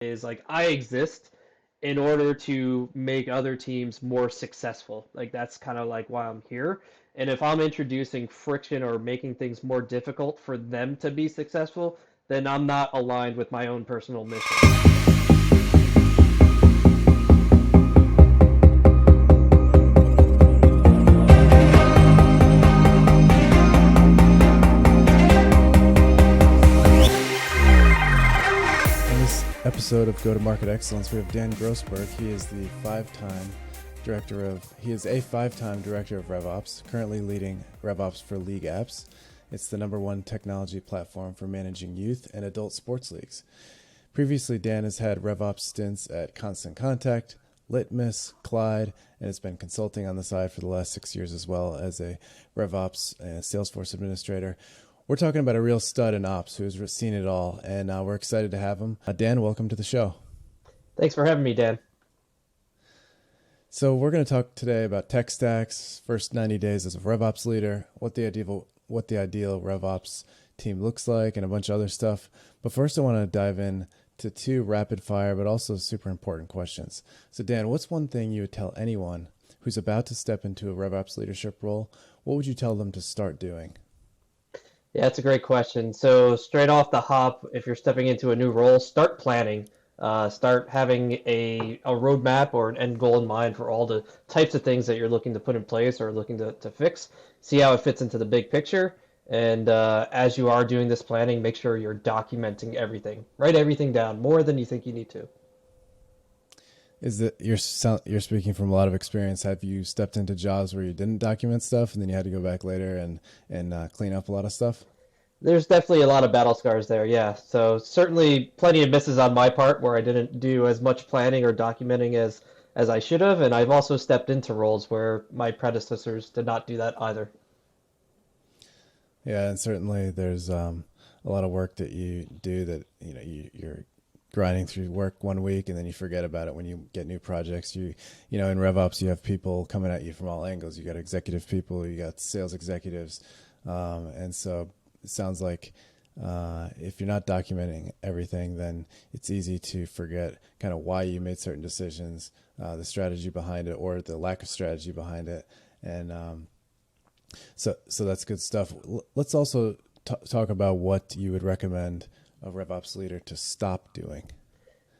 is like I exist in order to make other teams more successful. Like that's kind of like why I'm here. And if I'm introducing friction or making things more difficult for them to be successful, then I'm not aligned with my own personal mission. In this episode of Go to Market Excellence, we have Dan Grossberg. He is a five-time director of RevOps, currently leading RevOps for LeagueApps. It's the #1 technology platform for managing youth and adult sports leagues. Previously, Dan has had RevOps stints at Constant Contact, Litmus, Clyde, and has been consulting on the side for the last 6 years as well as a RevOps and Salesforce administrator. We're talking about a real stud in ops who's seen it all, and we're excited to have him. Dan, welcome to the show. Thanks for having me, Dan. So we're going to talk today about tech stacks, first 90 days as a RevOps leader, what the ideal RevOps team looks like, and a bunch of other stuff. But first, I want to dive in to two rapid fire, but also super important questions. So Dan, what's one thing you would tell anyone who's about to step into a RevOps leadership role? What would you tell them to start doing? Yeah, that's a great question. So straight off the hop, if you're stepping into a new role, start planning. Start having a roadmap or an end goal in mind for all the types of things that you're looking to put in place or looking to fix. See how it fits into the big picture. And as you are doing this planning, make sure you're documenting everything. Write everything down more than you think you need to. Is that you're speaking from a lot of experience? Have you stepped into jobs where you didn't document stuff and then you had to go back later and clean up a lot of stuff? There's definitely a lot of battle scars there, yeah. So certainly plenty of misses on my part where I didn't do as much planning or documenting as I should have, and I've also stepped into roles where my predecessors did not do that either. Yeah, and certainly there's a lot of work that you do that you're grinding through work one week and then you forget about it when you get new projects. In RevOps you have people coming at you from all angles. You got executive people, you got sales executives, and so it sounds like if you're not documenting everything, then it's easy to forget kind of why you made certain decisions, the strategy behind it, or the lack of strategy behind it, and so that's good stuff. Let's also talk about what you would recommend a RevOps leader to stop doing.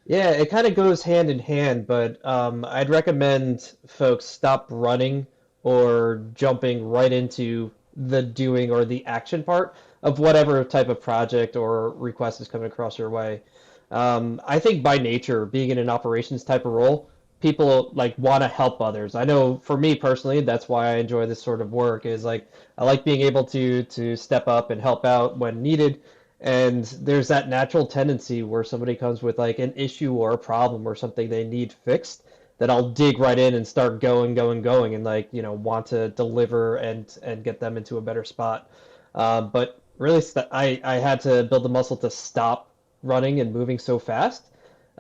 Yeah, it kind of goes hand in hand, but I'd recommend folks stop running or jumping right into the doing or the action part of whatever type of project or request is coming across your way. I think by nature, being in an operations type of role, people like want to help others. I know for me personally, that's why I enjoy this sort of work is like I like being able to step up and help out when needed. And there's that natural tendency where somebody comes with like an issue or a problem or something they need fixed that I'll dig right in and start going and like, want to deliver and get them into a better spot. But really, I had to build the muscle to stop running and moving so fast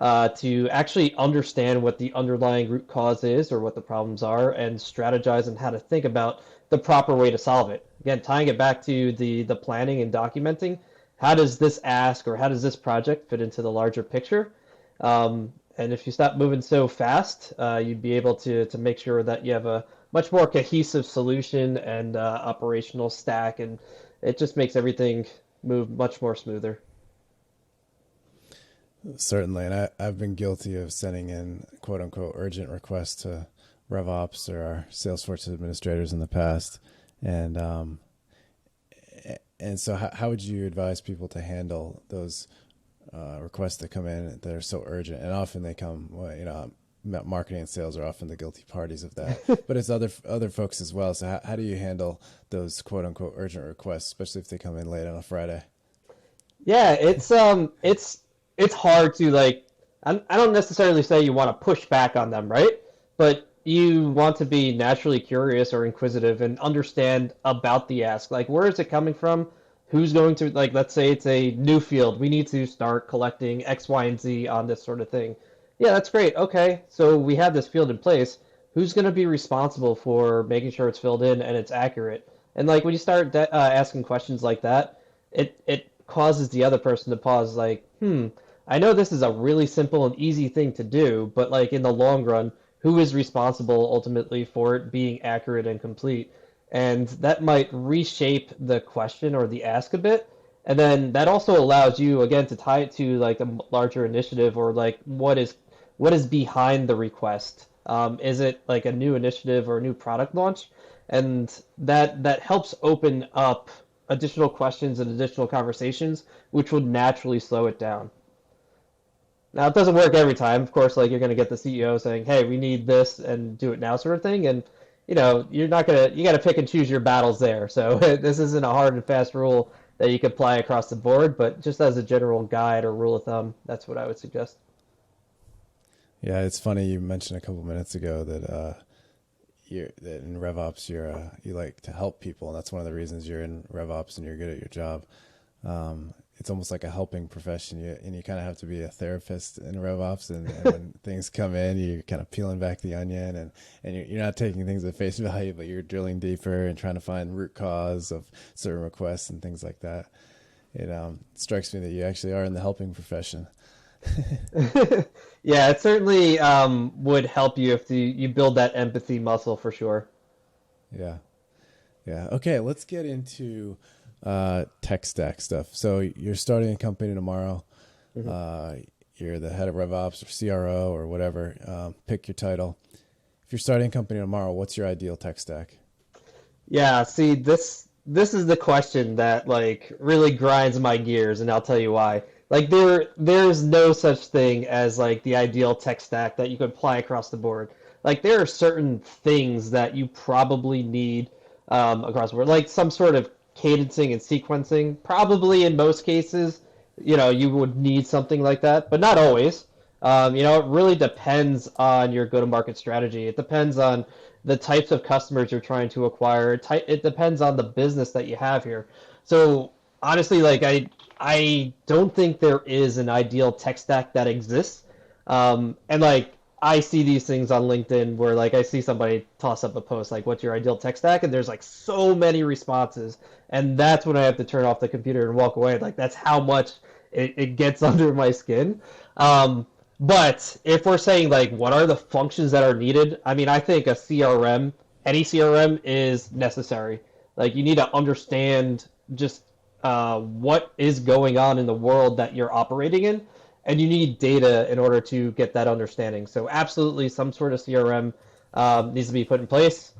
to actually understand what the underlying root cause is or what the problems are and strategize on how to think about the proper way to solve it. Again, tying it back to the planning and documenting, how does this ask or how does this project fit into the larger picture? And if you stop moving so fast, you'd be able to make sure that you have a much more cohesive solution and operational stack, and it just makes everything move much more smoother. Certainly, and I've been guilty of sending in quote unquote urgent requests to RevOps or our Salesforce administrators in the past, and so how would you advise people to handle those requests that come in that are so urgent? And often they come, marketing and sales are often the guilty parties of that, but it's other folks as well. So how do you handle those quote unquote urgent requests, especially if they come in late on a Friday? Yeah, it's hard to like. I don't necessarily say you want to push back on them, right? But you want to be naturally curious or inquisitive and understand about the ask. Like, where is it coming from? Who's going to, like, let's say it's a new field. We need to start collecting X, Y, and Z on this sort of thing. Yeah, that's great. Okay, so we have this field in place. Who's going to be responsible for making sure it's filled in and it's accurate? And like when you start asking questions like that, it causes the other person to pause. Like, I know this is a really simple and easy thing to do, but like in the long run, who is responsible ultimately for it being accurate and complete? And that might reshape the question or the ask a bit. And then that also allows you again to tie it to like a larger initiative or like what is behind the request. Is it like a new initiative or a new product launch? And that helps open up additional questions and additional conversations, which would naturally slow it down. Now, it doesn't work every time. Of course, like you're going to get the CEO saying, "Hey, we need this and do it now," sort of thing. And you're not gonna you got to pick and choose your battles there. So this isn't a hard and fast rule that you can apply across the board, but just as a general guide or rule of thumb, that's what I would suggest. Yeah, it's funny you mentioned a couple minutes ago that that in RevOps you like to help people, and that's one of the reasons you're in RevOps and you're good at your job. It's almost like a helping profession, and you kind of have to be a therapist in RevOps. And when things come in, you're kind of peeling back the onion, and you're not taking things at face value, but you're drilling deeper and trying to find root cause of certain requests and things like that. It strikes me that you actually are in the helping profession. Yeah, it certainly would help you if you build that empathy muscle for sure. Yeah. Yeah. Okay, let's get into tech stack stuff. So you're starting a company tomorrow. Mhm. You're the head of RevOps or CRO or whatever. Pick your title. If you're starting a company tomorrow, what's your ideal tech stack? Yeah, see, this is the question that like really grinds my gears, and I'll tell you why. Like there's no such thing as like the ideal tech stack that you could apply across the board. Like there are certain things that you probably need across the board, like some sort of cadencing and sequencing. Probably in most cases, you would need something like that, but not always. It really depends on your go-to-market strategy. It depends on the types of customers you're trying to acquire. It depends on the business that you have here. So honestly, like I don't think there is an ideal tech stack that exists. And like I see these things on LinkedIn where like I see somebody toss up a post like, "What's your ideal tech stack?" And there's like so many responses, and that's when I have to turn off the computer and walk away. Like that's how much it gets under my skin. But if we're saying like what are the functions that are needed, I mean, I think a CRM, any CRM is necessary. Like you need to understand just what is going on in the world that you're operating in, and you need data in order to get that understanding. So absolutely, some sort of CRM needs to be put in place.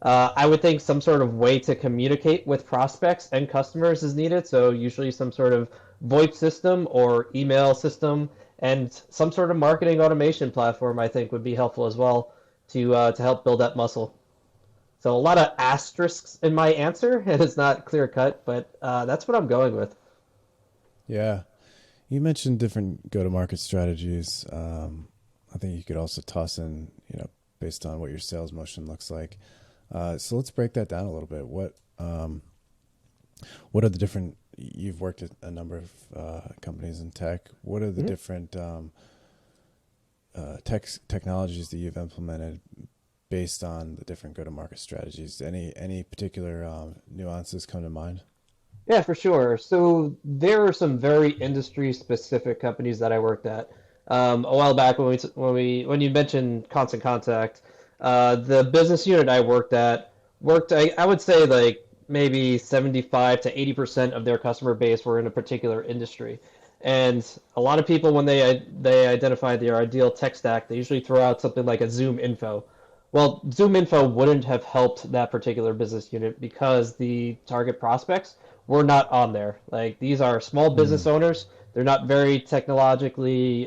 I would think some sort of way to communicate with prospects and customers is needed. So usually some sort of VoIP system or email system and some sort of marketing automation platform I think would be helpful as well to help build that muscle. So a lot of asterisks in my answer, and it's not clear cut, but that's what I'm going with. Yeah. You mentioned different go-to-market strategies. I think you could also toss in, based on what your sales motion looks like. So let's break that down a little bit. What are the different? You've worked at a number of companies in tech. What are the Mhm. different technologies that you've implemented based on the different go-to-market strategies? Any particular nuances come to mind? Yeah, for sure. So there are some very industry-specific companies that I worked at. A while back when you mentioned Constant Contact, the business unit I worked at worked I would say like maybe 75 to 80% of their customer base were in a particular industry. And a lot of people when they identify their ideal tech stack, they usually throw out something like a Zoom Info. Well, Zoom Info wouldn't have helped that particular business unit because the target prospects were not on there. Like these are small business Mm. owners. They're not very technologically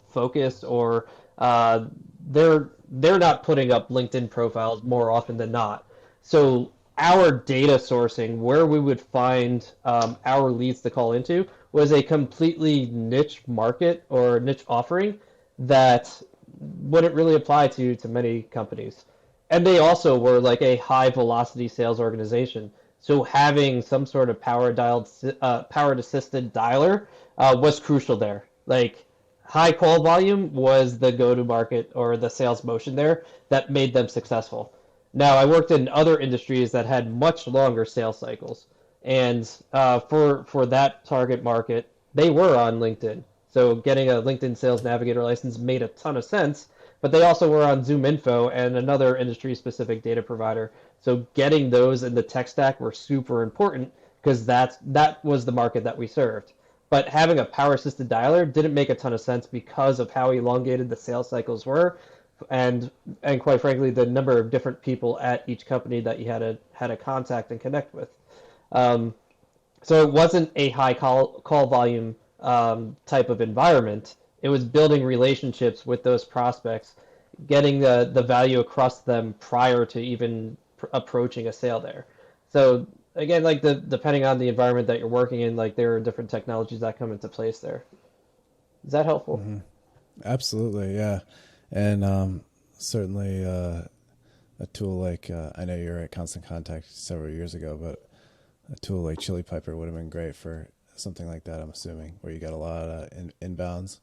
focused, or uh, they're not putting up LinkedIn profiles more often than not. So our data sourcing, where we would find our leads to call into, was a completely niche market or niche offering that wouldn't really apply to many companies. And they also were like a high velocity sales organization. So having some sort of powered assisted dialer was crucial there. Like high call volume was the go to market or the sales motion there that made them successful. Now I worked in other industries that had much longer sales cycles, and for that target market, they were on LinkedIn. So getting a LinkedIn Sales Navigator license made a ton of sense, but they also were on Zoom Info and another industry-specific data provider. So getting those in the tech stack were super important because that was the market that we served. But having a power assisted dialer didn't make a ton of sense because of how elongated the sales cycles were, and and quite frankly, the number of different people at each company that you had to contact and connect with. Um, so it wasn't a high call volume type of environment. It was building relationships with those prospects, getting the value across them prior to even approaching a sale there. So again, like depending on the environment that you're working in, like there are different technologies that come into place there. Is that helpful? Hmm. Absolutely, yeah, and certainly a tool like I know you're at Constant Contact several years ago, but a tool like Chili Piper would have been great for something like that. I'm assuming where you got a lot of inbounds.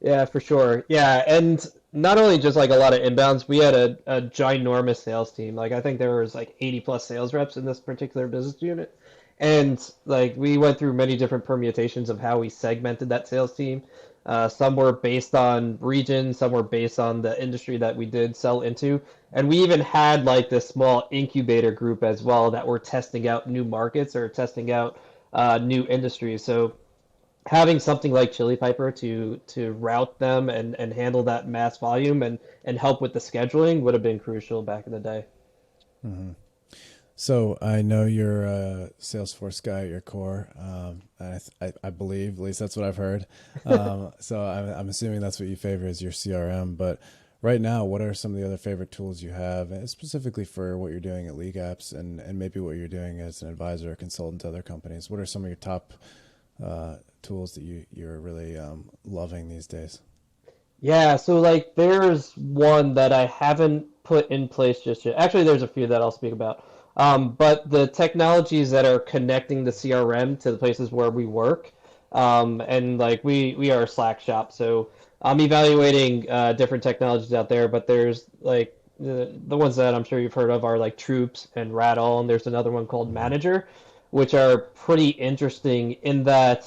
Yeah, for sure. Yeah, and not only just like a lot of inbounds, we had a ginormous sales team. Like I think there was like 80 plus sales reps in this particular business unit. And like we went through many different permutations of how we segmented that sales team. Some were based on region, some were based on the industry that we did sell into. And we even had like this small incubator group as well that were testing out new markets or testing out new industries. So having something like Chili Piper to route them and handle that mass volume and help with the scheduling would have been crucial back in the day. Hmm. So I know you're a Salesforce guy at your core. I believe, at least that's what I've heard. So I'm assuming that's what you favor as your CRM. But right now, what are some of the other favorite tools you have, and specifically for what you're doing at LeagueApps and maybe what you're doing as an advisor or consultant to other companies? What are some of your top tools that you're really loving these days? Yeah, so like there's one that I haven't put in place just yet. Actually, there's a few that I'll speak about. But the technologies that are connecting the CRM to the places where we work, and like we are a Slack shop, so I'm evaluating different technologies out there. But there's like the ones that I'm sure you've heard of are like Troops and Rattle, and there's another one called Hmm. Manager, which are pretty interesting in that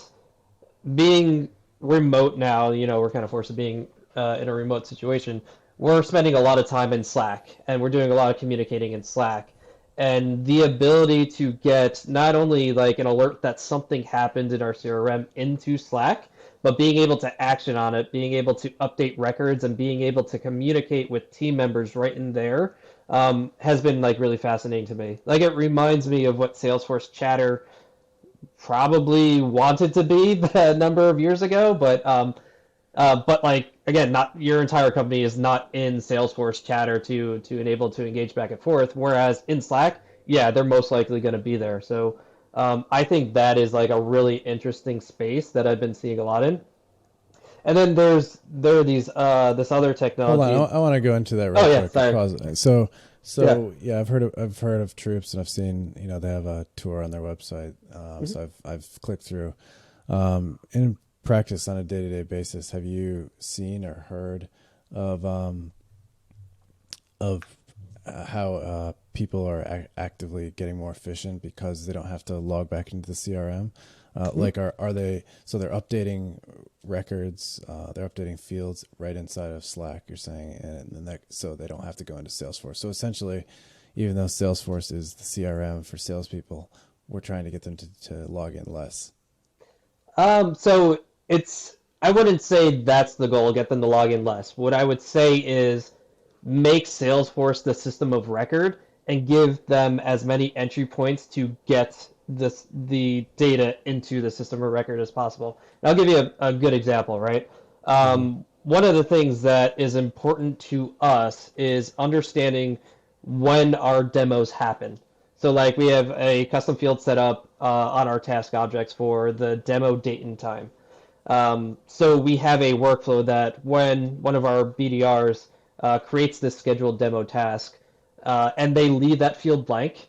being remote now, we're kind of forced to being in a remote situation. We're spending a lot of time in Slack and we're doing a lot of communicating in Slack. And the ability to get not only like an alert that something happened in our CRM into Slack, but being able to action on it, being able to update records, and being able to communicate with team members right in there has been like really fascinating to me. Like it reminds me of what Salesforce Chatter probably wanted to be a number of years ago, but like again, not your entire company is not in Salesforce Chatter to enable to engage back and forth. Whereas in Slack, yeah, they're most likely going to be there. So I think that is like a really interesting space that I've been seeing a lot in. And then there are these this other Hold on, technology. I want to go into that Oh real yeah, quick. sorry. So Yeah. yeah, I've heard of Troops, and I've seen they have a tour on their website. Mhm. So I've clicked through. In practice on a day to day basis, have you seen or heard of of how people are actively getting more efficient because they don't have to log back into the CRM. Mhm. Like, are they? So they're updating records, they're updating fields right inside of Slack. You're saying, and then so they don't have to go into Salesforce. So essentially, even though Salesforce is the CRM for salespeople, we're trying to get them to log in less. So it's I wouldn't say that's the goal, get them to log in less. What I would say is make Salesforce the system of record and give them as many entry points to get the data into the system of record as possible. And I'll give you a good example, right? Hmm. One of the things that is important to us is understanding when our demos happen. So like we have a custom field set up on our task objects for the demo date and time. So we have a workflow that when one of our BDRs creates this scheduled demo task and they leave that field blank,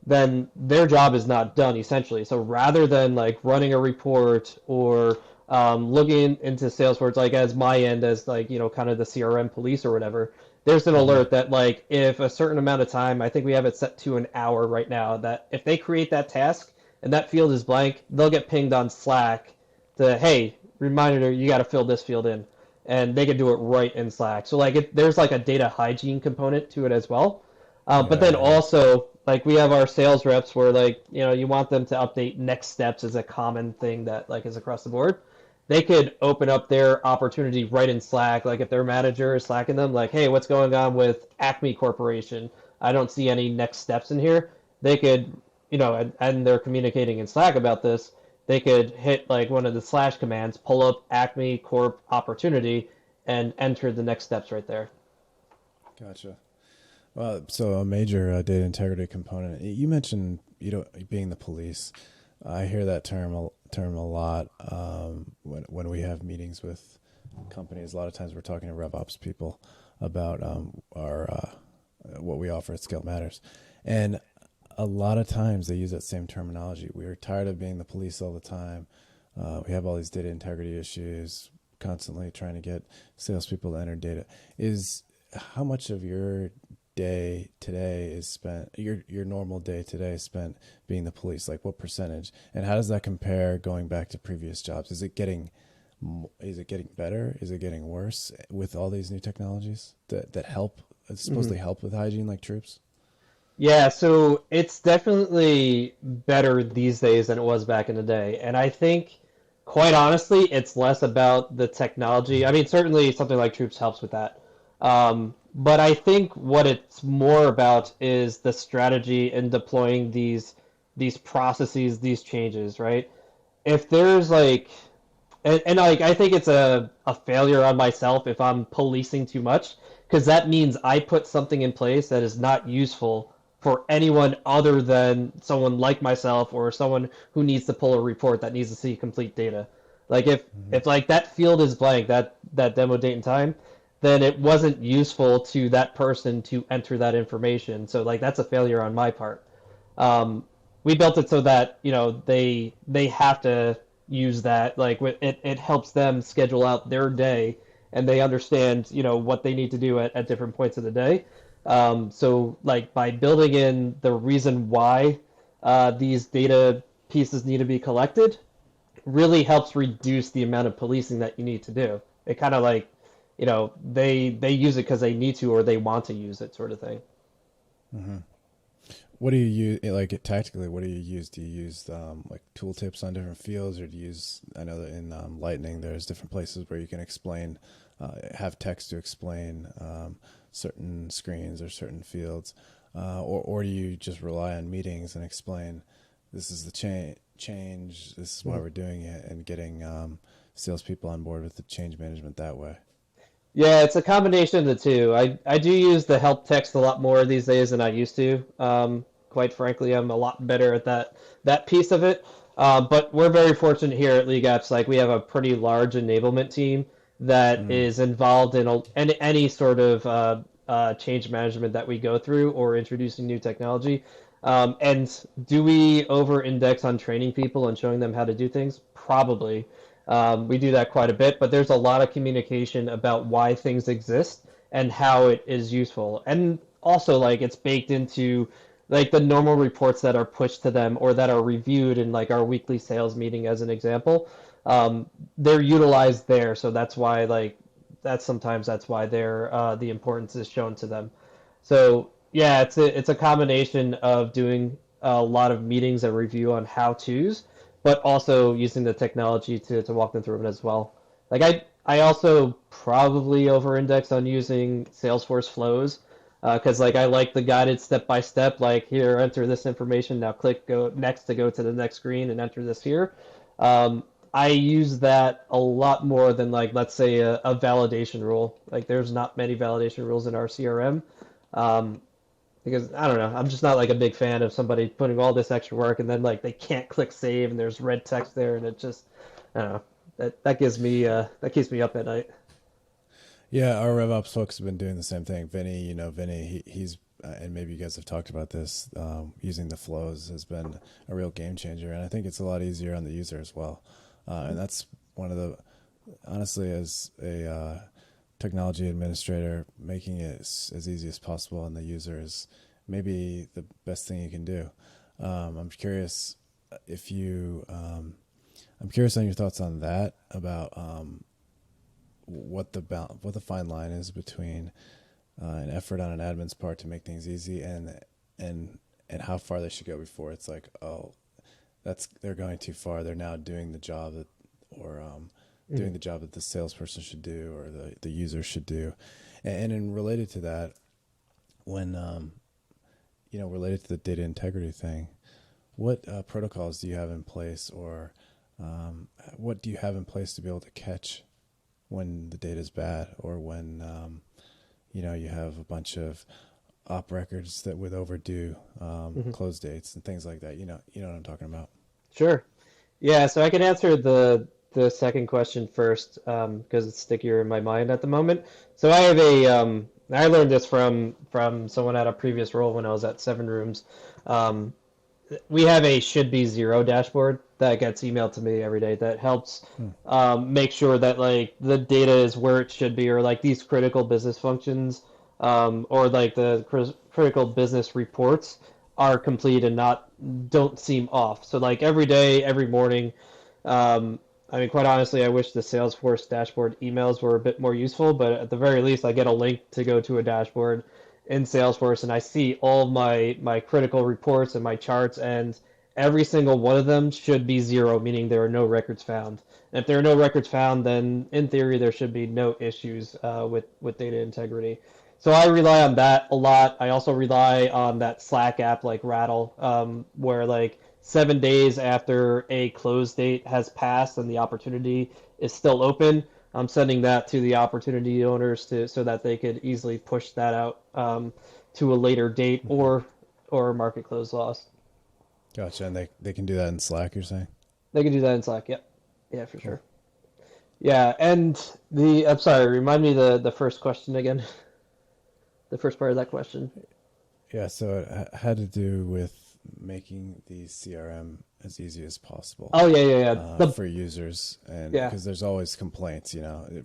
then their job is not done essentially. So rather than like running a report or looking into Salesforce like as my end as like kind of the CRM police or whatever, there's an Hmm. alert that like if a certain amount of time, I think we have it set to an hour right now, that if they create that task and that field is blank, they'll get pinged on Slack to hey, reminder, you got to fill this field in, and they can do it right in Slack. So like there's like a data hygiene component to it as well. But then Yeah, yeah. also like we have our sales reps where like you want them to update next steps as a common thing that like is across the board. They could open up their opportunity right in Slack. Like if their manager is slacking them, like, hey, what's going on with Acme Corporation? I don't see any next steps in here. They could, and they're communicating in Slack about this. They could hit like one of the slash commands, pull up Acme Corp opportunity, and enter the next steps right there. Gotcha. Well, so a major data integrity component. You mentioned being the police. I hear that term a lot when we have meetings with companies. A lot of times we're talking to RevOps people about our what we offer at Scale Matters, and a lot of times they use that same terminology. We're tired of being the police all the time. We have all these data integrity issues, constantly trying to get salespeople to enter data. Is how much of your day today is spent your normal day today is spent being the police, like what percentage, and how does that compare going back to previous jobs? Is it getting better, is it getting worse with all these new technologies that help Mm-hmm. supposedly help with hygiene like troops? Yeah, so it's definitely better these days than it was back in the day. And I think, quite honestly, it's less about the technology. I mean, certainly something like Troops helps with that. But I think what it's more about is the strategy in deploying these processes, these changes, right? If there's like and like I think it's a failure on myself if I'm policing too much, because that means I put something in place that is not useful for anyone other than someone like myself or someone who needs to pull a report that needs to see complete data. Like Mm-hmm. if like that field is blank, that demo date and time, then it wasn't useful to that person to enter that information. So like that's a failure on my part. um, we built it so that they have to use that. Like it helps them schedule out their day, and they understand what they need to do at different points of the day. So like by building in the reason why these data pieces need to be collected, really helps reduce the amount of policing that you need to do. It kind of like they use it because they need to or they want to use it, sort of thing. Mm-hmm. What do you use, like tactically? What do you use? Do you use like tooltips on different fields, or do you use? I know that in Lightning, there's different places where you can explain, have text to explain certain screens or certain fields, or do you just rely on meetings and explain, this is the change, this is why we're doing it, and getting salespeople on board with the change management that way? Yeah, it's a combination of the two. I do use the help text a lot more these days than I used to. Quite frankly, I'm a lot better at that piece of it. But we're very fortunate here at LeagueApps. Like we have a pretty large enablement team that Mm. is involved in any sort of change management that we go through or introducing new technology. And do we over-index on training people and showing them how to do things? Probably. We do that quite a bit, but there's a lot of communication about why things exist and how it is useful. And also, like, it's baked into like the normal reports that are pushed to them or that are reviewed in like our weekly sales meeting, as an example. They're utilized there, so that's why like that's why they're the importance is shown to them. So yeah, it's a combination of doing a lot of meetings and review on how tos, but also using the technology to walk them through it as well. Like I also probably over-index on using Salesforce flows because like I like the guided step by step. Like here, enter this information. Now click go next to go to the next screen and enter this here. Um, I use that a lot more than like let's say a validation rule. Like there's not many validation rules in our CRM. Um, because I don't know, I'm just not like a big fan of somebody putting all this extra work and then like they can't click save and there's red text there and it just I don't know. That gives me that keeps me up at night. Yeah, our RevOps folks have been doing the same thing. Vinny, Vinny, he's and maybe you guys have talked about this. Using the flows has been a real game changer, and I think it's a lot easier on the user as well. And that's one of the, honestly, as a technology administrator, making it as easy as possible on the user is maybe the best thing you can do. I'm curious if you I'm curious on your thoughts on that about what the fine line is between an effort on an admin's part to make things easy and and how far they should go before it's like, oh, that's they're going too far. They're now doing the job that or Mhm. doing the job that the salesperson should do or the user should do. And in related to that, when related to the data integrity thing, what protocols do you have in place, or what do you have in place to be able to catch when the data is bad, or when you have a bunch of op records that with overdue Mhm. close dates and things like that. You know what I'm talking about. Sure. Yeah, so I can answer the second question first because it's stickier in my mind at the moment. So I have I learned this from someone at a previous role when I was at Seven Rooms. Um, we have a should be zero dashboard that gets emailed to me every day that helps Hmm. make sure that like the data is where it should be, or like these critical business functions, or like the critical business reports are complete and not don't seem off. So like every day, every morning, I mean, quite honestly, I wish the Salesforce dashboard emails were a bit more useful, but at the very least, I get a link to go to a dashboard in Salesforce, and I see all my critical reports and my charts, and every single one of them should be zero, meaning there are no records found. And if there are no records found, then in theory there should be no issues with data integrity. So I rely on that a lot. I also rely on that Slack app like Rattle, where like 7 days after a close date has passed and the opportunity is still open, I'm sending that to the opportunity owners to so that they could easily push that out to a later date Mm-hmm. or market close loss. Gotcha. And they can do that in Slack, you're saying? They can do that in Slack. Yep. Yeah, for Cool. sure. Yeah, and I'm sorry, remind me the first question again. The first part of that question. Yeah, so it had to do with making the CRM as easy as possible Oh yeah, yeah, yeah. for users, and Yeah. because there's always complaints,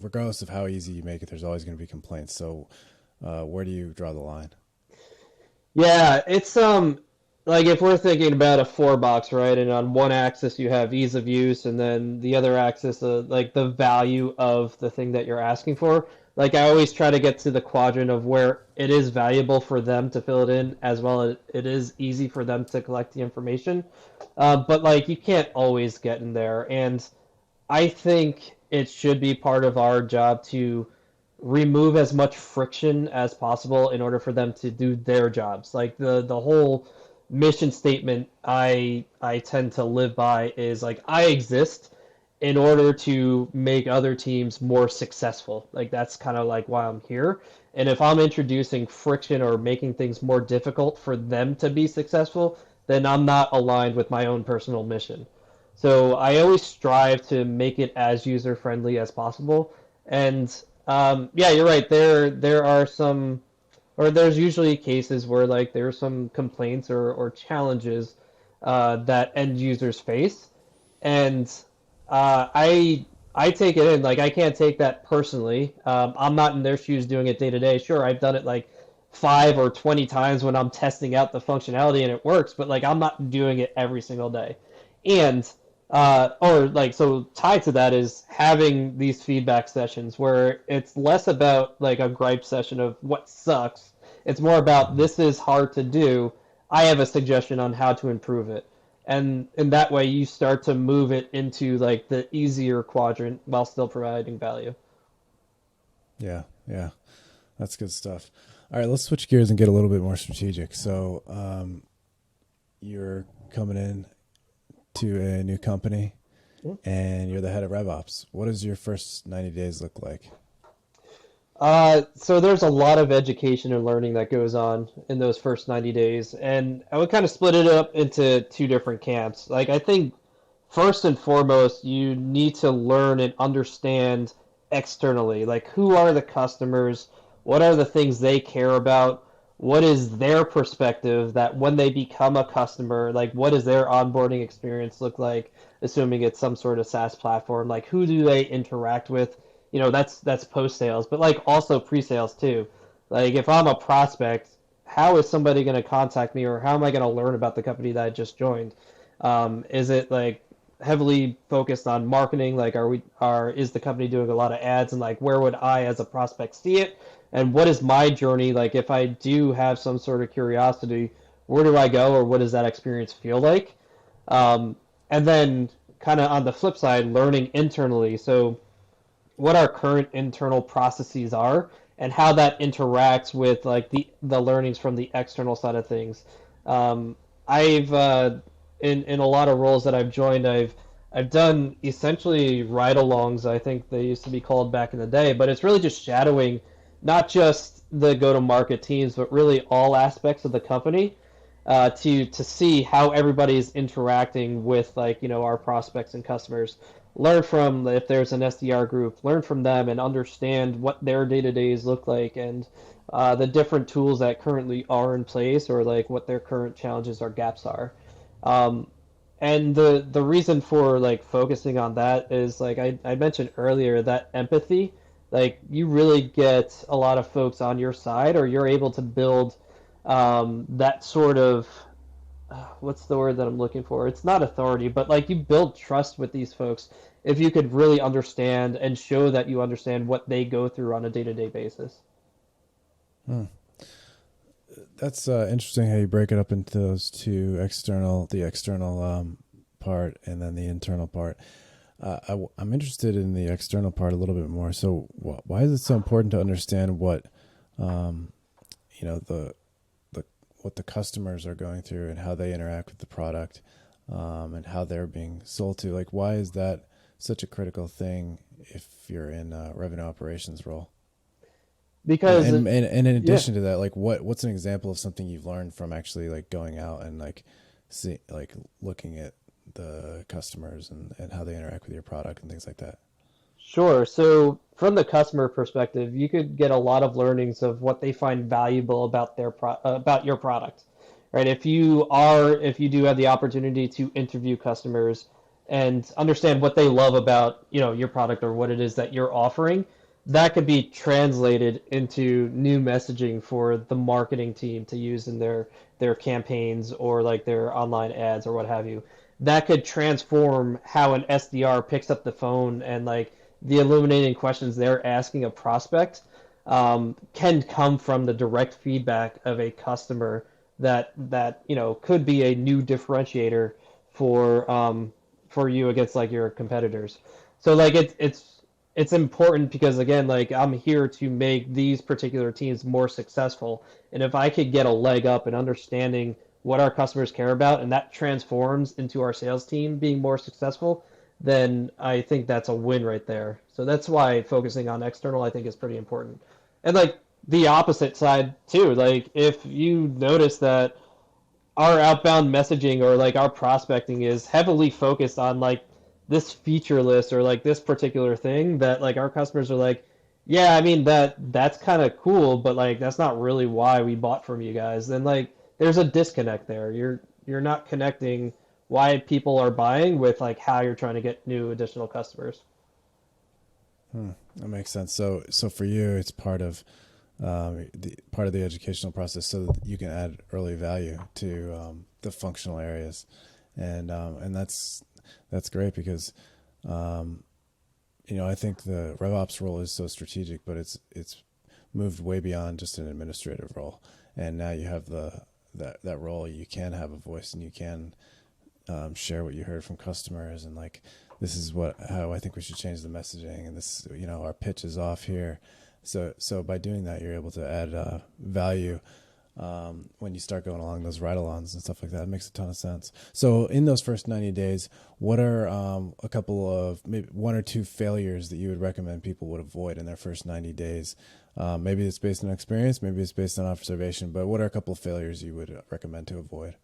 regardless of how easy you make it, there's always going to be complaints. So, where do you draw the line? Yeah, it's like if we're thinking about a four box, right? And on one axis you have ease of use, and then the other axis, like the value of the thing that you're asking for. Like I always try to get to the quadrant of where it is valuable for them to fill it in, as well as it is easy for them to collect the information. But like you can't always get in there, and I think it should be part of our job to remove as much friction as possible in order for them to do their jobs. Like the whole mission statement I tend to live by is like I exist in order to make other teams more successful. Like that's kind of like why I'm here. And if I'm introducing friction or making things more difficult for them to be successful, then I'm not aligned with my own personal mission. So I always strive to make it as user friendly as possible. And yeah, you're right. There are some, or there's usually cases where like there's some complaints or challenges that end users face, and I take it in. Like I can't take that personally. I'm not in their shoes doing it day to day. Sure, I've done it like 5 or 20 times when I'm testing out the functionality and it works, but like I'm not doing it every single day. And or like so tied to that is having these feedback sessions where it's less about like a gripe session of what sucks. It's more about Mm-hmm. this is hard to do. I have a suggestion on how to improve it. And in that way you start to move it into like the easier quadrant while still providing value. Yeah, yeah, that's good stuff. All right, let's switch gears and get a little bit more strategic. So, you're coming in to a new company and you're the head of RevOps. What does your first 90 days look like? So there's a lot of education and learning that goes on in those first 90 days, and I would kind of split it up into two different camps. Like I think first and foremost, you need to learn and understand externally, like who are the customers, what are the things they care about, what is their perspective that when they become a customer, like what does their onboarding experience look like, assuming it's some sort of SaaS platform, like who do they interact with? That's post sales, but like also pre sales too. Like if I'm a prospect, how is somebody going to contact me, or how am I going to learn about the company that I just joined? Is it like heavily focused on marketing? Like, is the company doing a lot of ads, and like, where would I as a prospect see it? And what is my journey? Like, if I do have some sort of curiosity, where do I go, or what does that experience feel like? Um, and then kind of on the flip side, learning internally. So what our current internal processes are and how that interacts with like the learnings from the external side of things. I've in a lot of roles that I've joined, I've done essentially ride-alongs. I think they used to be called back in the day, but it's really just shadowing not just the go-to-market teams, but really all aspects of the company to see how everybody's interacting with like our prospects and customers. Learn from if there's an SDR group, learn from them and understand what their day-to-days look like and the different tools that currently are in place or like what their current challenges or gaps are. Um, and the reason for like focusing on that is like I mentioned earlier that empathy, like you really get a lot of folks on your side or you're able to build that sort of what's the word that I'm looking for? It's not authority, but like you build trust with these folks if you could really understand and show that you understand what they go through on a day-to-day basis. Hmm. That's interesting how you break it up into those two the external part and then the internal part. I'm interested in the external part a little bit more. So why is it so important to understand what, um, the what the customers are going through and how they interact with the product, and how they're being sold to? Like, why is that such a critical thing if you're in a revenue operations role? Because And in yeah, addition to that, like what's an example of something you've learned from actually like going out and like looking at the customers and how they interact with your product and things like that? sure. So from the customer perspective, you could get a lot of learnings of what they find valuable about about your product, right? If you do have the opportunity to interview customers and understand what they love about, your product or what it is that you're offering, that could be translated into new messaging for the marketing team to use in their campaigns or like their online ads or what have you. That could transform how an SDR picks up the phone and like the illuminating questions they're asking a prospect can come from the direct feedback of a customer that could be a new differentiator for you against like your competitors. So like it's important because again like I'm here to make these particular teams more successful, and if I could get a leg up in understanding what our customers care about and that transforms into our sales team being more successful, then I think that's a win right there. So that's why focusing on external I think is pretty important. And like the opposite side too, like if you notice that our outbound messaging or like our prospecting is heavily focused on like this feature list or like this particular thing that like our customers are like, yeah, I mean that's kind of cool, but like that's not really why we bought from you guys. Then like there's a disconnect there. You're not connecting why people are buying with like how you're trying to get new additional customers. Hmm, that makes sense. So for you, it's part of the educational process, so that you can add early value to the functional areas, and that's great because um, I think the RevOps role is so strategic, but it's moved way beyond just an administrative role, and now you have that role. You can have a voice, and you can share what you heard from customers, and like this is how I think we should change the messaging, and this our pitch is off here. So by doing that, you're able to add value when you start going along those ride-alongs and stuff like that. It makes a ton of sense. So in those first 90 days, what are a couple of maybe one or two failures that you would recommend people would avoid in their first 90 days? Maybe it's based on experience, maybe it's based on observation, but what are a couple of failures you would recommend to avoid?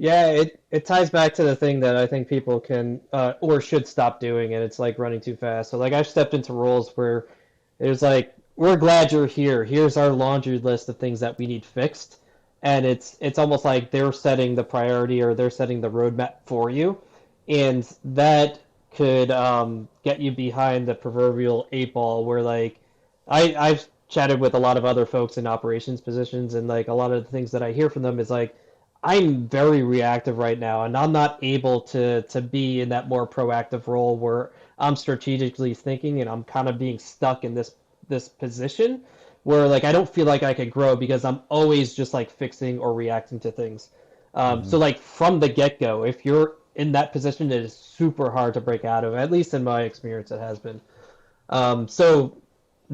Yeah, it ties back to the thing that I think people can or should stop doing, and it's like running too fast. So like I've stepped into roles where it's like, we're glad you're here. Here's our laundry list of things that we need fixed. And it's almost like they're setting the priority or they're setting the roadmap for you. And that could get you behind the proverbial eight ball where like I've chatted with a lot of other folks in operations positions, and like a lot of the things that I hear from them is like, I'm very reactive right now, and I'm not able to be in that more proactive role where I'm strategically thinking and I'm kind of being stuck in this position where like I don't feel like I could grow because I'm always just like fixing or reacting to things. Hmm. So like from the get-go, if you're in that position, it is super hard to break out of. At least in my experience, it has been. So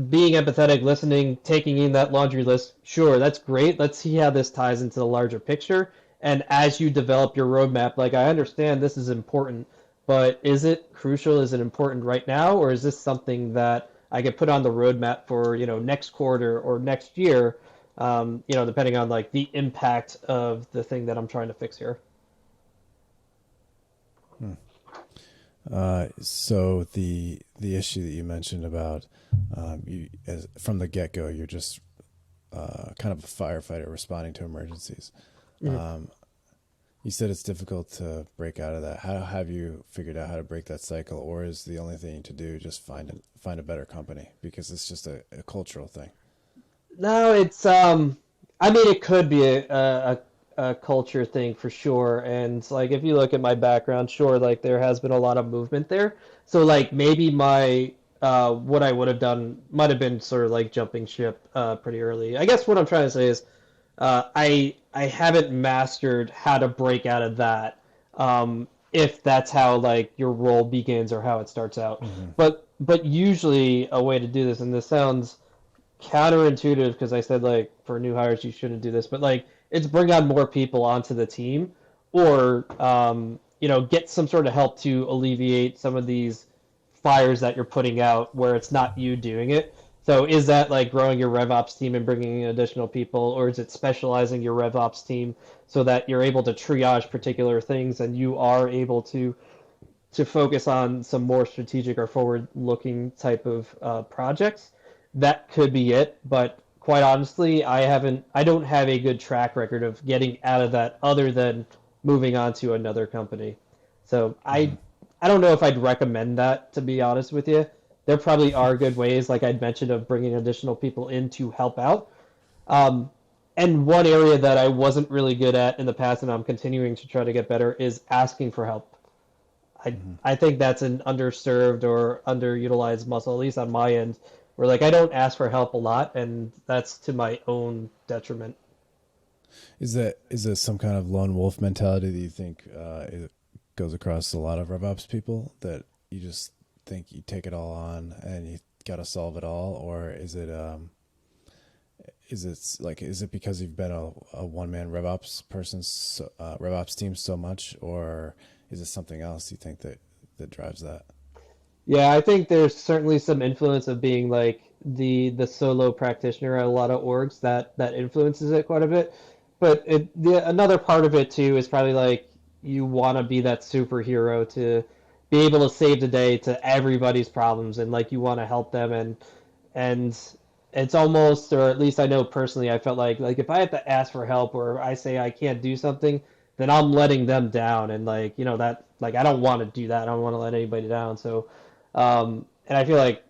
being empathetic, listening, taking in that laundry list, sure, that's great. Let's see how this ties into the larger picture. And as you develop your roadmap, like I understand this is important, but is it crucial? Is it important right now? Or is this something that I could put on the roadmap for, next quarter or next year, depending on like the impact of the thing that I'm trying to fix here. Hmm. So the issue that you mentioned about from the get go, you're just kind of a firefighter responding to emergencies. Mhm. Um, you said it's difficult to break out of that. How have you figured out how to break that cycle, or is the only thing to do just find a better company because it's just a cultural thing? No, it's I mean it could be a culture thing for sure. And like if you look at my background, sure, like there has been a lot of movement there. So like maybe my what I would have done might have been sort of like jumping ship pretty early. I guess what I'm trying to say is I haven't mastered how to break out of that. If that's how like your role begins or how it starts out. Hmm. But usually a way to do this, and this sounds counterintuitive because I said like for new hires you shouldn't do this, but like it's bring on more people onto the team, or get some sort of help to alleviate some of these fires that you're putting out where it's not you doing it. So is that like growing your RevOps team and bringing in additional people, or is it specializing your RevOps team so that you're able to triage particular things and you are able to focus on some more strategic or forward-looking type of projects? That could be it, but quite honestly, I don't have a good track record of getting out of that other than moving on to another company. So Hmm. I don't know if I'd recommend that, to be honest with you. There probably are good ways, like I'd mentioned, of bringing additional people in to help out. Um, and one area that I wasn't really good at in the past, and I'm continuing to try to get better, is asking for help. I Hmm. I think that's an underserved or underutilized muscle, at least on my end, where like I don't ask for help a lot, and that's to my own detriment. Is that some kind of lone wolf mentality that you think it goes across a lot of RevOps people that you just think you take it all on and you got to solve it all, or is it because you've been a one man RevOps person, RevOps team so much, or is it something else you think that drives that? Yeah, I think there's certainly some influence of being like the solo practitioner at a lot of orgs that influences it quite a bit. But another part of it too is probably like you want to be that superhero to be able to save the day to everybody's problems, and like you want to help them, and it's almost, or at least I know personally, I felt like if I have to ask for help or I say I can't do something, then I'm letting them down, and like that, like I don't want to do that. I don't want to let anybody down. So and I feel like,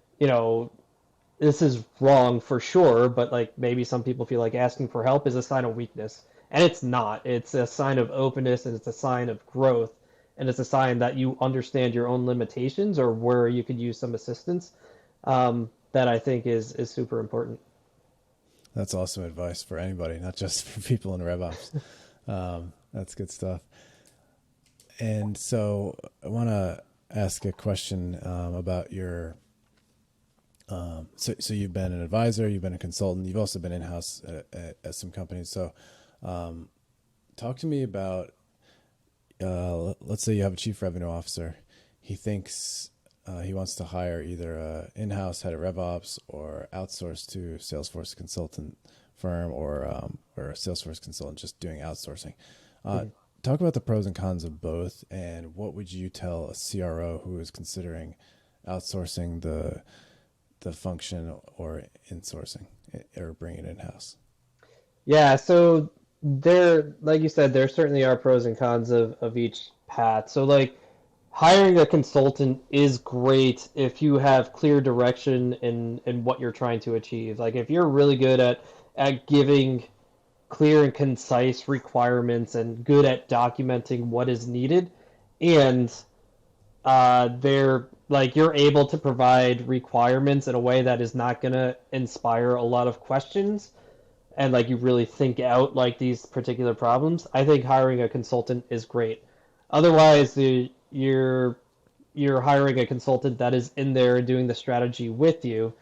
this is wrong for sure, but like maybe some people feel like asking for help is a sign of weakness. And it's not. It's a sign of openness and it's a sign of growth. And it's a sign that you understand your own limitations or where you could use some assistance. That I think is super important. That's awesome advice for anybody, not just for people in RevOps. That's good stuff. And so I want to ask a question about your. So you've been an advisor, you've been a consultant, you've also been in house at some companies. So um, talk to me about. Let's say you have a chief revenue officer. He thinks he wants to hire either a in-house head of RevOps or outsource to Salesforce consultant firm or a Salesforce consultant just doing outsourcing. Uh, Mhm. talk about the pros and cons of both, and what would you tell a CRO who is considering outsourcing the function or insourcing or bringing it in-house? Yeah, so there, like you said, there certainly are pros and cons of each path. So like hiring a consultant is great if you have clear direction in what you're trying to achieve. Like if you're really good at giving clear and concise requirements and good at documenting what is needed, and they're like you're able to provide requirements in a way that is not going to inspire a lot of questions, and like you really think out like these particular problems, I think hiring a consultant is great. Otherwise, you're hiring a consultant that is in there doing the strategy with you,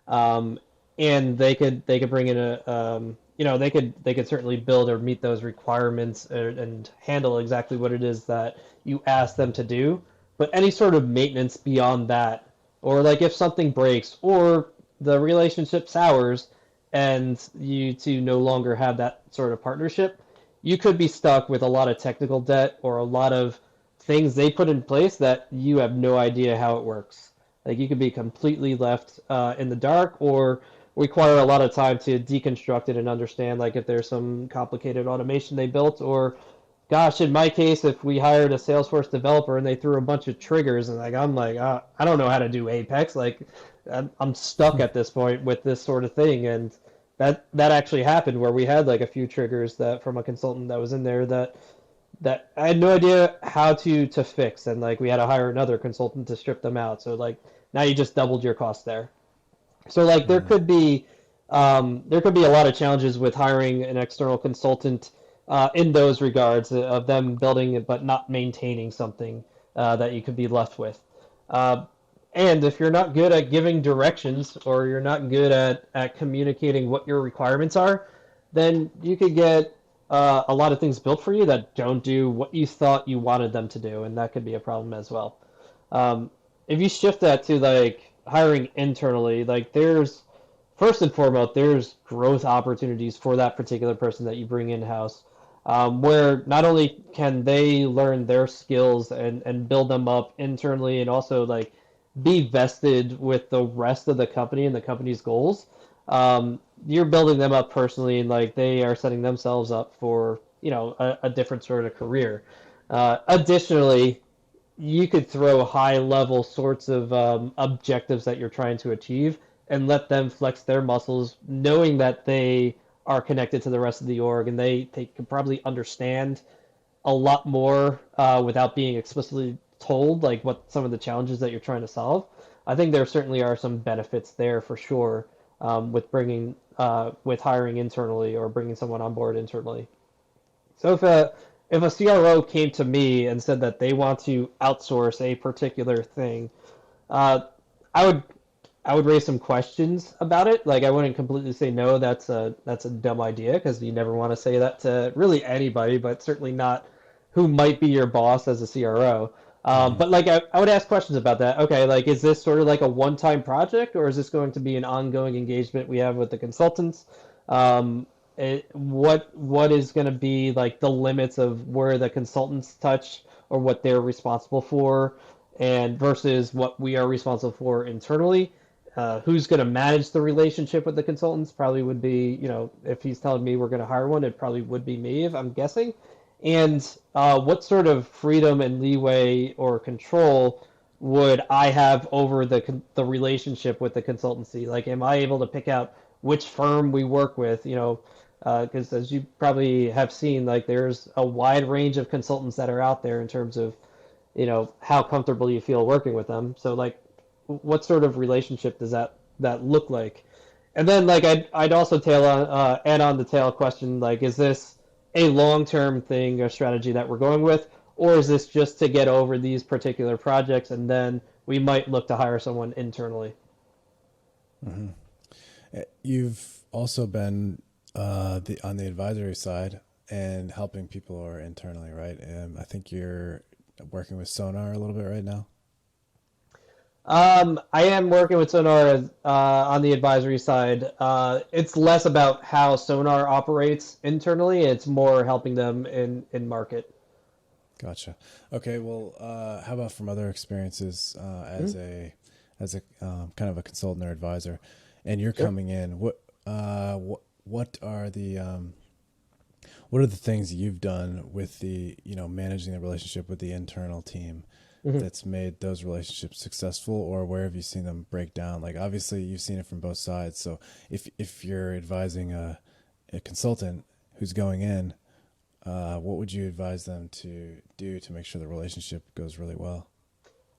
um, and they could bring in a they could certainly build or meet those requirements and handle exactly what it is that you ask them to do. But any sort of maintenance beyond that, or like if something breaks or the relationship sours and you two no longer have that sort of partnership, you could be stuck with a lot of technical debt or a lot of things they put in place that you have no idea how it works. Like you could be completely left in the dark or require a lot of time to deconstruct it and understand like if there's some complicated automation they built or gosh, in my case, if we hired a Salesforce developer and they threw a bunch of triggers and like I'm like I don't know how to do Apex, like I'm stuck at this point with this sort of thing, and that actually happened where we had like a few triggers that from a consultant that was in there that I had no idea how to fix, and like we had to hire another consultant to strip them out. So like now you just doubled your cost there. So like there could be a lot of challenges with hiring an external consultant in those regards of them building it but not maintaining something that you could be left with. Uh, and if you're not good at giving directions or you're not good at communicating what your requirements are, then you could get a lot of things built for you that don't do what you thought you wanted them to do, and that could be a problem as well. Um, if you shift that to like hiring internally, like there's first and foremost, there's growth opportunities for that particular person that you bring in house, where not only can they learn their skills and build them up internally and also like be vested with the rest of the company and the company's goals. You're building them up personally, and like they are setting themselves up for a different sort of career. Additionally, you could throw high level sorts of objectives that you're trying to achieve and let them flex their muscles, knowing that they are connected to the rest of the org and they can probably understand a lot more without being explicitly told like what some of the challenges that you're trying to solve. I think there certainly are some benefits there for sure with bringing with hiring internally or bringing someone on board internally. So if a CRO came to me and said that they want to outsource a particular thing, uh, I would I would raise some questions about it. Like I wouldn't completely say no, that's a dumb idea because you never want to say that to really anybody, but certainly not who might be your boss as a CRO. Mm-hmm. But like I would ask questions about that. Okay, like is this sort of like a one-time project or is this going to be an ongoing engagement we have with the consultants? What is going to be like the limits of where the consultants touch or what they're responsible for, and versus what we are responsible for internally? Who's going to manage the relationship with the consultants? Probably would be, if he's telling me we're going to hire one, it probably would be me, if I'm guessing. And what sort of freedom and leeway or control would I have over the relationship with the consultancy? Like, am I able to pick out which firm we work with? Because as you probably have seen, like there's a wide range of consultants that are out there in terms of, how comfortable you feel working with them. So like, what sort of relationship does that look like? And then like I'd also add on the tail question like, is this a long-term thing or strategy that we're going with, or is this just to get over these particular projects and then we might look to hire someone internally? Mm-hmm. You've also been on the advisory side and helping people or internally, right? I think you're working with Sonar a little bit right now. I am working with Sonar on the advisory side. It's less about how Sonar operates internally. It's more helping them in market. Gotcha. Okay. Well, how about from other experiences as a kind of a consultant or advisor, and you're Sure. coming in? What are what are the things you've done with the managing the relationship with the internal team Mhm. that's made those relationships successful, or where have you seen them break down? Like obviously you've seen it from both sides. So if you're advising a consultant who's going in, what would you advise them to do to make sure the relationship goes really well?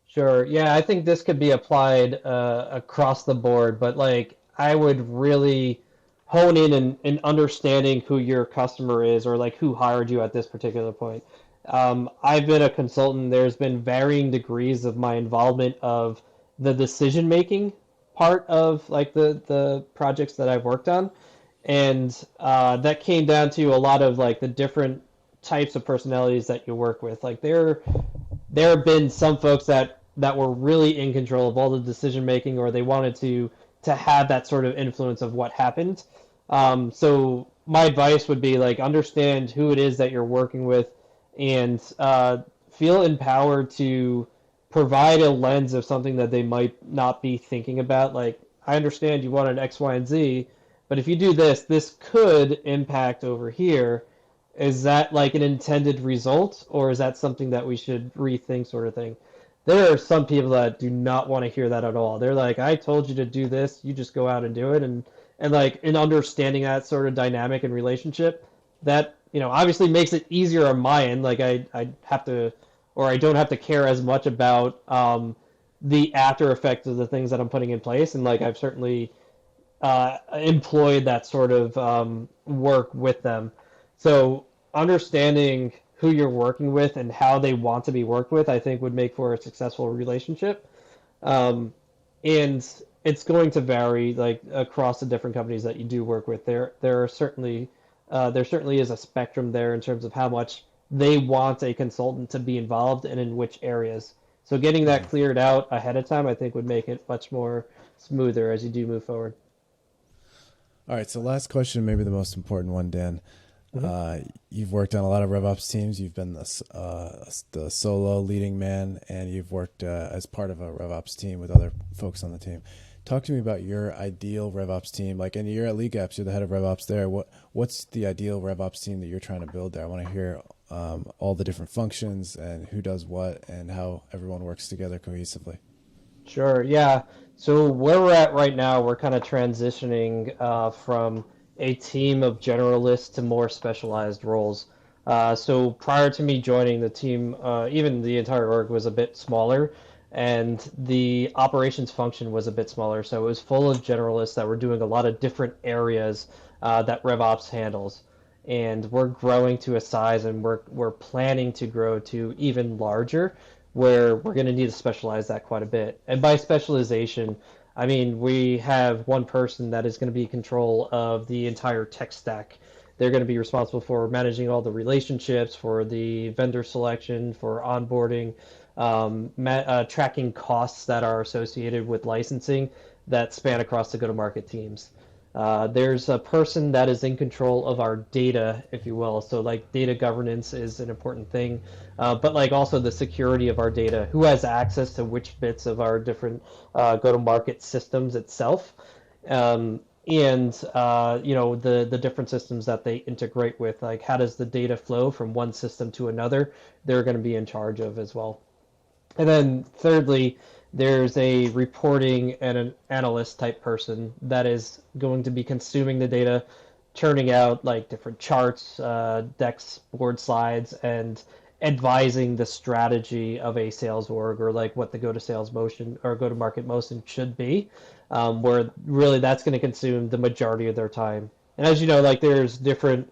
Sure. Yeah, I think this could be applied across the board, but like I would really hone in understanding who your customer is or like who hired you at this particular point. I've been a consultant. There's been varying degrees of my involvement of the decision making part of like the projects that I've worked on, and that came down to a lot of like the different types of personalities that you work with. Like there have been some folks that were really in control of all the decision making, or they wanted to have that sort of influence of what happened. So my advice would be like understand who it is that you're working with, and feel empowered to provide a lens of something that they might not be thinking about. Like, I understand you wanted X, Y, and Z, but if you do this, this could impact over here. Is that like an intended result, or is that something that we should rethink, sort of thing? There are some people that do not want to hear that at all. They're like, I told you to do this, you just go out and do it. And like in understanding that sort of dynamic and relationship, that, obviously makes it easier on my end. Like I have to, or I don't have to care as much about the after effects of the things that I'm putting in place. And like I've certainly employed that sort of work with them. So understanding who you're working with and how they want to be worked with, I think would make for a successful relationship. Um, and it's going to vary like across the different companies that you do work with. There certainly is a spectrum there in terms of how much they want a consultant to be involved and in which areas. So getting that cleared out ahead of time, I think, would make it much more smoother as you do move forward. All right, so last question, maybe the most important one, Dan. Mhm. You've worked on a lot of RevOps teams. You've been the solo leading man, and you've worked as part of a RevOps team with other folks on the team. Talk to me about your ideal RevOps team. Like, and you're at LeagueApps, you're the head of RevOps there. What's the ideal RevOps team that you're trying to build there? I want to hear all the different functions and who does what and how everyone works together cohesively. Sure. Yeah. So where we're at right now, we're kind of transitioning from a team of generalists to more specialized roles. So prior to me joining the team, even the entire org was a bit smaller, and the operations function was a bit smaller. So it was full of generalists that were doing a lot of different areas that RevOps handles. And we're growing to a size, and we're planning to grow to even larger, where we're going to need to specialize that quite a bit. And by specialization, I mean we have one person that is going to be in control of the entire tech stack. They're going to be responsible for managing all the relationships, for the vendor selection, for onboarding, tracking costs that are associated with licensing that span across the go-to-market teams. There's a person that is in control of our data, if you will. So like data governance is an important thing, but like also the security of our data, who has access to which bits of our different go-to-market systems itself, and the different systems that they integrate with. Like how does the data flow from one system to another? They're going to be in charge of as well. And then thirdly, there's a reporting and an analyst type person that is going to be consuming the data, churning out like different charts, decks, board slides, and advising the strategy of a sales org, or like what the go to sales motion or go to market motion should be, where really that's going to consume the majority of their time. And as you know, like there's different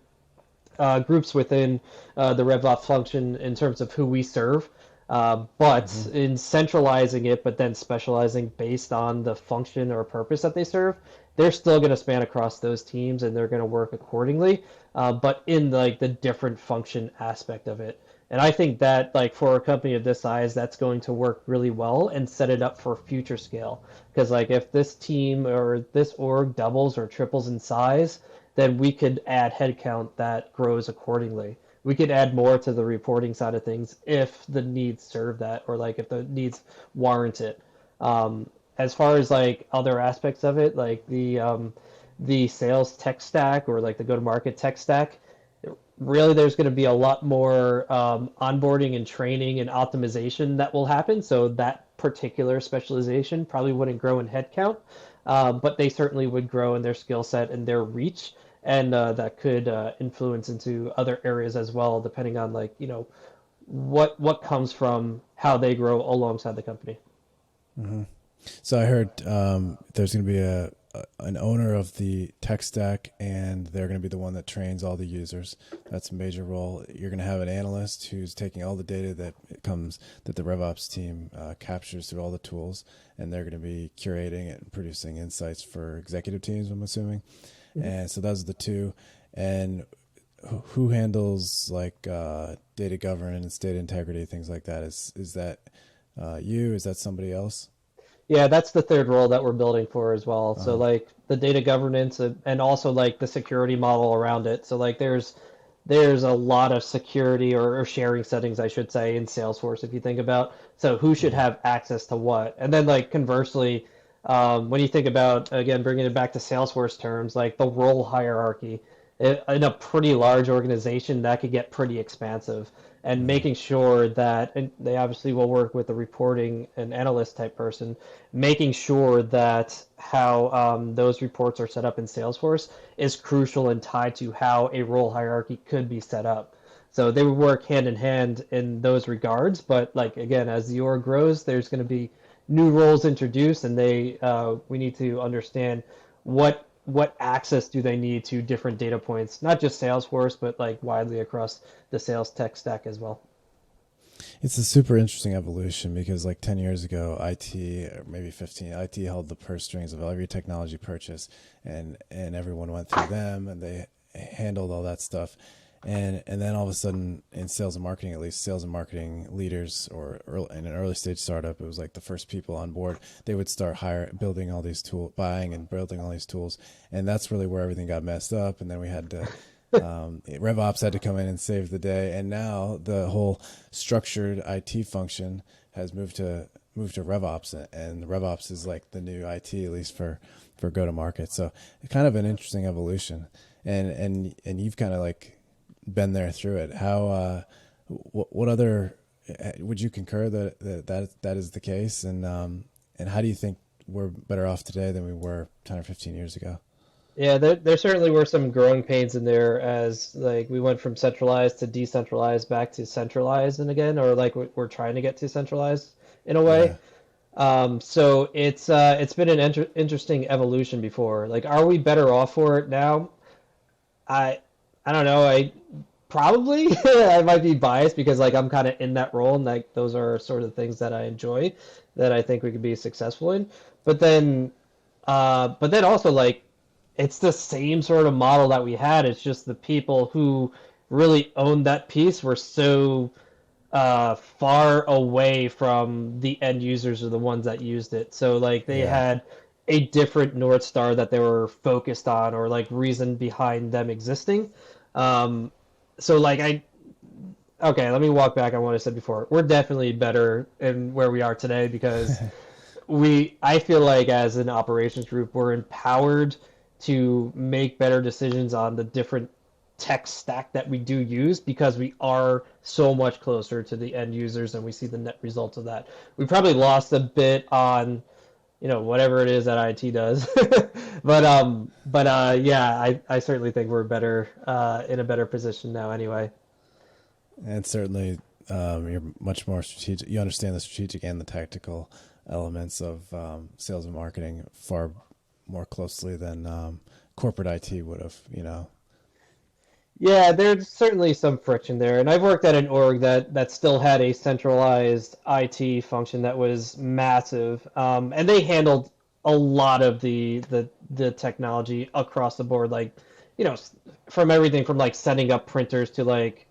groups within the RevOps function in terms of who we serve. But Mm-hmm. in centralizing it, but then specializing based on the function or purpose that they serve, they're still going to span across those teams and they're going to work accordingly, but in like the different function aspect of it. And I think that like for a company of this size, that's going to work really well and set it up for future scale. Because like if this team or this org doubles or triples in size, then we could add headcount that grows accordingly. We could add more to the reporting side of things if the needs serve that, or like if the needs warrant it. As far as like other aspects of it, like the sales tech stack or like the go-to-market tech stack, really there's going to be a lot more onboarding and training and optimization that will happen. So that particular specialization probably wouldn't grow in headcount, but they certainly would grow in their skill set and their reach. and that could influence into other areas as well, depending on like what comes from how they grow alongside the company. Hmm. So I heard there's going to be an owner of the tech stack, and they're going to be the one that trains all the users. That's a major role. You're going to have an analyst who's taking all the data that the RevOps team captures through all the tools, and they're going to be curating it and producing insights for executive teams, I'm assuming. Mhm. And so those are the two. And who handles like data governance, data integrity, things like that? Is that you? Is that somebody else? Yeah, that's the third role that we're building for as well. So Uh, like the data governance and also like the security model around it. So like there's a lot of security or sharing settings, I should say, in Salesforce if you think about. So who should mhm. have access to what? And then like conversely, when you think about again bringing it back to Salesforce terms, like the role hierarchy in a pretty large organization that could get pretty expansive. And Mm. making sure that, and they obviously will work with the reporting and analyst type person, making sure that how those reports are set up in Salesforce is crucial and tied to how a role hierarchy could be set up. So they would work hand in hand in those regards. But like again, as the org grows, there's going to be new roles introduced, and we need to understand what access do they need to different data points, not just Salesforce, but like widely across the sales tech stack as well. It's a super interesting evolution because like 10 years ago, IT, or maybe 15, IT held the purse strings of every technology purchase, and everyone went through them and they handled all that stuff. And then all of a sudden in sales and marketing, at least sales and marketing leaders or in an early stage startup, it was like the first people on board, they would start building all these tools, buying and building all these tools. And that's really where everything got messed up. And then we had to RevOps had to come in and save the day, and now the whole structured IT function has moved to RevOps, and RevOps is like the new IT, at least for go to market. So kind of an interesting evolution, and you've kind of like been there through it. How what other would you concur that is the case, and how do you think we're better off today than we were 10 or 15 years ago? Yeah, there certainly were some growing pains in there as like we went from centralized to decentralized back to centralized and again, or like we're trying to get to centralized in a way. Yeah. So it's been an interesting evolution before. Like, are we better off for it now? I I don't know. I probably I might be biased because like I'm kind of in that role and like those are sort of things that I enjoy that I think we could be successful in. But then but then also like it's the same sort of model that we had. It's just the people who really owned that piece were so far away from the end users or the ones that used it. So like they Yeah. had a different North Star that they were focused on or like reason behind them existing. Um, so like okay, let me walk back on what I said before. We're definitely better in where we are today because I feel like as an operations group, we're empowered to make better decisions on the different tech stack that we do use because we are so much closer to the end users and we see the net results of that. We probably lost a bit on, whatever it is that IT does. But yeah, I certainly think we're better in a better position now anyway. And certainly, you're much more strategic. You understand the strategic and the tactical elements of sales and marketing far more closely than corporate IT would have. You know. Yeah, there's certainly some friction there, and I've worked at an org that still had a centralized IT function that was massive, and they handled a lot of the technology across the board, like you know, from everything from like setting up printers to like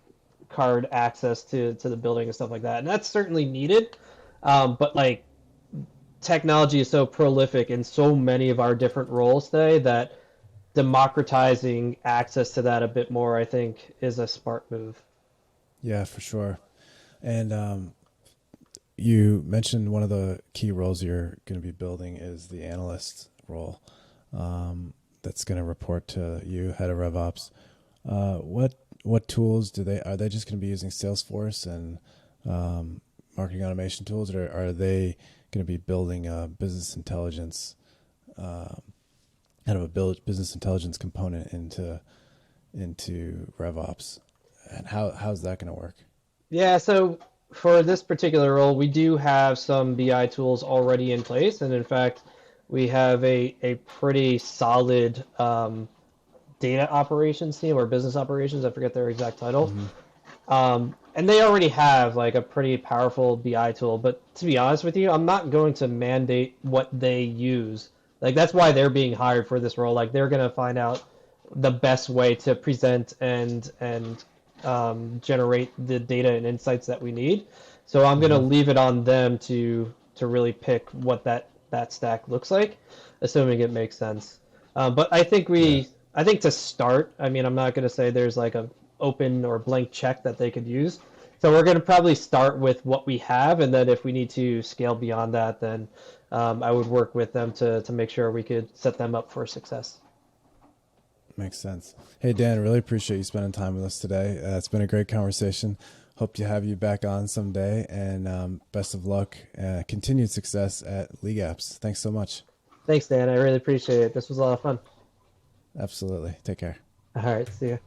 card access to the building and stuff like that, and that's certainly needed. But like technology is so prolific in so many of our different roles today that democratizing access to that a bit more, I think, is a smart move. Yeah, for sure. And you mentioned one of the key roles you're going to be building is the analyst role. That's going to report to you, head of RevOps. What tools are they just going to be using Salesforce and marketing automation tools, or are they going to be building a business intelligence kind of a business intelligence component into RevOps. And how's that going to work? Yeah, so for this particular role, we do have some BI tools already in place, and in fact, we have a pretty solid data operations team or business operations. I forget their exact title. Mm-hmm. And they already have like a pretty powerful BI tool. But to be honest with you, I'm not going to mandate what they use. Like that's why they're being hired for this role. Like they're gonna find out the best way to present and generate the data and insights that we need. So I'm gonna Mm-hmm. leave it on them to really pick what that stack looks like, assuming it makes sense. But Yeah. I think to start, I mean, I'm not gonna say there's like a open or blank check that they could use. So we're going to probably start with what we have, and then if we need to scale beyond that, then I would work with them to make sure we could set them up for success. Makes sense. Hey, Dan, really appreciate you spending time with us today. It's been a great conversation. Hope to have you back on someday, and best of luck, continued success at LeagueApps. Thanks so much. Thanks, Dan. I really appreciate it. This was a lot of fun. Absolutely. Take care. All right, see you.